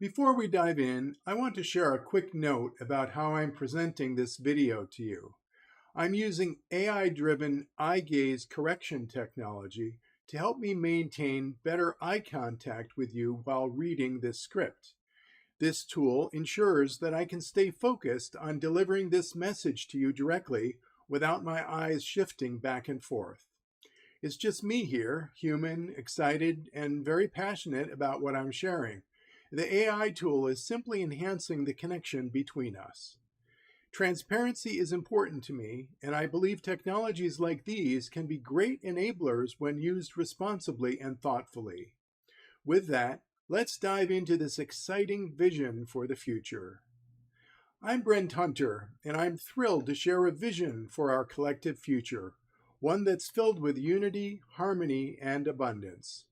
Before we dive in, I want to share a quick note about how I'm presenting this video to you. I'm using AI-driven eye gaze correction technology to help me maintain better eye contact with you while reading this script. This tool ensures that I can stay focused on delivering this message to you directly without my eyes shifting back and forth. It's just me here, human, excited, and very passionate about what I'm sharing. The AI tool is simply enhancing the connection between us. Transparency is important to me, and I believe technologies like these can be great enablers when used responsibly and thoughtfully. With that, let's dive into this exciting vision for the future. I'm Brent Hunter, and I'm thrilled to share a vision for our collective future, one that's filled with unity, harmony, and abundance.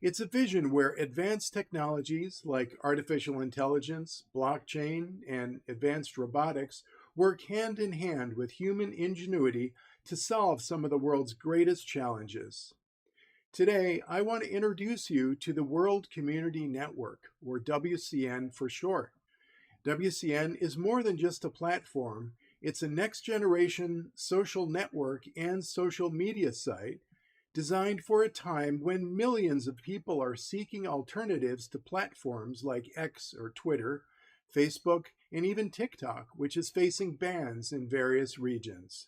It's a vision where advanced technologies like artificial intelligence, blockchain, and advanced robotics work hand in hand with human ingenuity to solve some of the world's greatest challenges. Today, I want to introduce you to the World Community Network, or WCN for short. WCN is more than just a platform. It's a next-generation social network and social media site designed for a time when millions of people are seeking alternatives to platforms like X or Twitter, Facebook, and even TikTok, which is facing bans in various regions.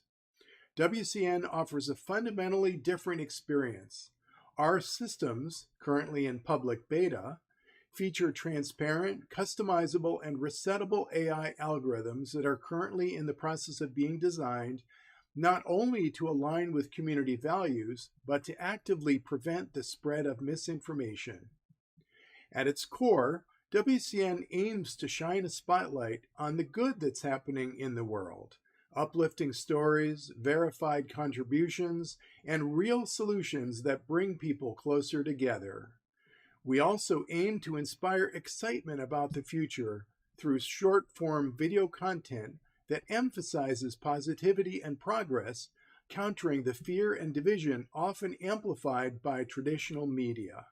WCN offers a fundamentally different experience. Our systems, currently in public beta, feature transparent, customizable, and resettable AI algorithms that are currently in the process of being designed not only to align with community values, but to actively prevent the spread of misinformation. At its core, WCN aims to shine a spotlight on the good that's happening in the world, uplifting stories, verified contributions, and real solutions that bring people closer together. We also aim to inspire excitement about the future through short-form video content that emphasizes positivity and progress, countering the fear and division often amplified by traditional media.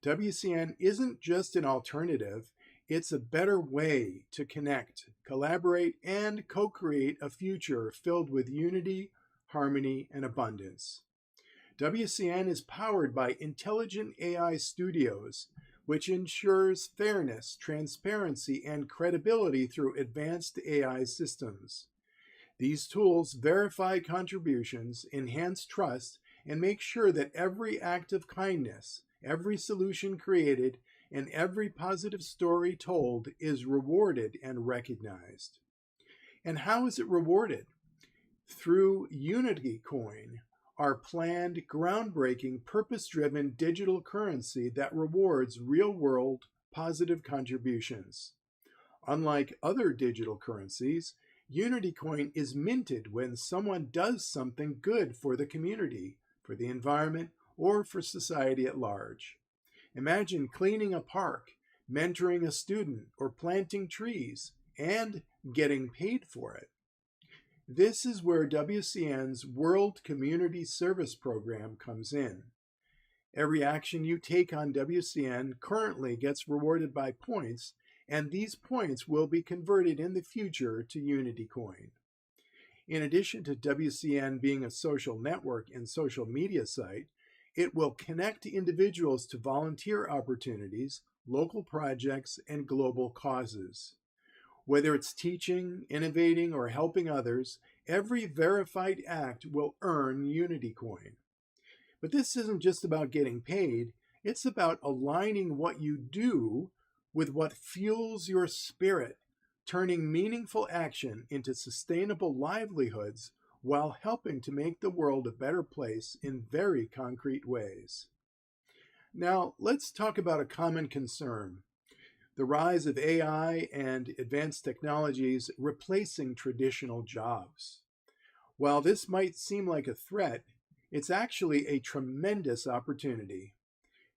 WCN isn't just an alternative, it's a better way to connect, collaborate, and co-create a future filled with unity, harmony, and abundance. WCN is powered by intelligent AI studios, which ensures fairness, transparency, and credibility through advanced AI systems. These tools verify contributions, enhance trust, and make sure that every act of kindness, every solution created, and every positive story told is rewarded and recognized. And how is it rewarded? Through UnityCoin, our planned, groundbreaking, purpose-driven digital currency that rewards real-world positive contributions. Unlike other digital currencies, UnityCoin is minted when someone does something good for the community, for the environment, or for society at large. Imagine cleaning a park, mentoring a student, or planting trees, and getting paid for it. This is where WCN's World Community Service Program comes in. Every action you take on WCN currently gets rewarded by points, and these points will be converted in the future to UnityCoin. In addition to WCN being a social network and social media site, it will connect individuals to volunteer opportunities, local projects, and global causes. Whether it's teaching, innovating, or helping others, every verified act will earn UnityCoin. But this isn't just about getting paid, it's about aligning what you do with what fuels your spirit, turning meaningful action into sustainable livelihoods while helping to make the world a better place in very concrete ways. Now, let's talk about a common concern: the rise of AI and advanced technologies replacing traditional jobs. While this might seem like a threat, it's actually a tremendous opportunity.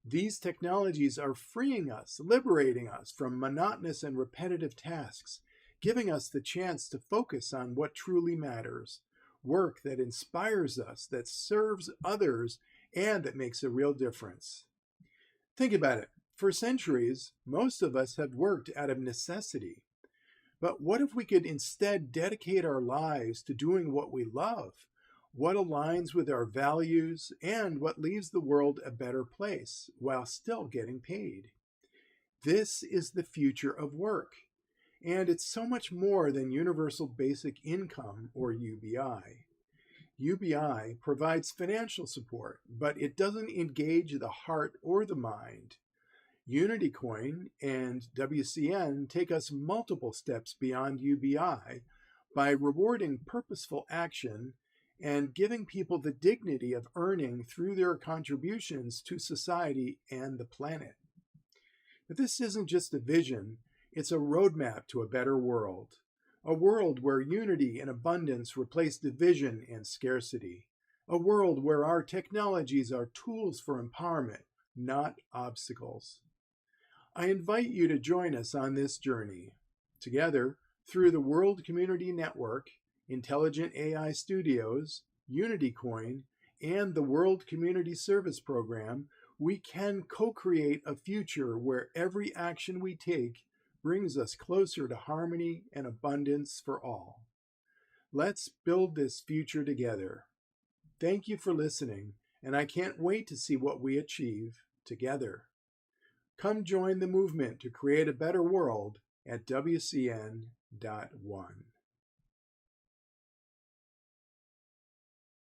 These technologies are freeing us, liberating us from monotonous and repetitive tasks, giving us the chance to focus on what truly matters, work that inspires us, that serves others, and that makes a real difference. Think about it. For centuries, most of us have worked out of necessity. But what if we could instead dedicate our lives to doing what we love, what aligns with our values, and what leaves the world a better place while still getting paid? This is the future of work, and it's so much more than Universal Basic Income, or UBI. UBI provides financial support, but it doesn't engage the heart or the mind. UnityCoin and WCN take us multiple steps beyond UBI by rewarding purposeful action and giving people the dignity of earning through their contributions to society and the planet. But this isn't just a vision, it's a roadmap to a better world. A world where unity and abundance replace division and scarcity. A world where our technologies are tools for empowerment, not obstacles. I invite you to join us on this journey. Together, through the World Community Network, Intelligent AI Studios, UnityCoin, and the World Community Service Program, we can co-create a future where every action we take brings us closer to harmony and abundance for all. Let's build this future together. Thank you for listening, and I can't wait to see what we achieve together. Come join the movement to create a better world at WCN.one.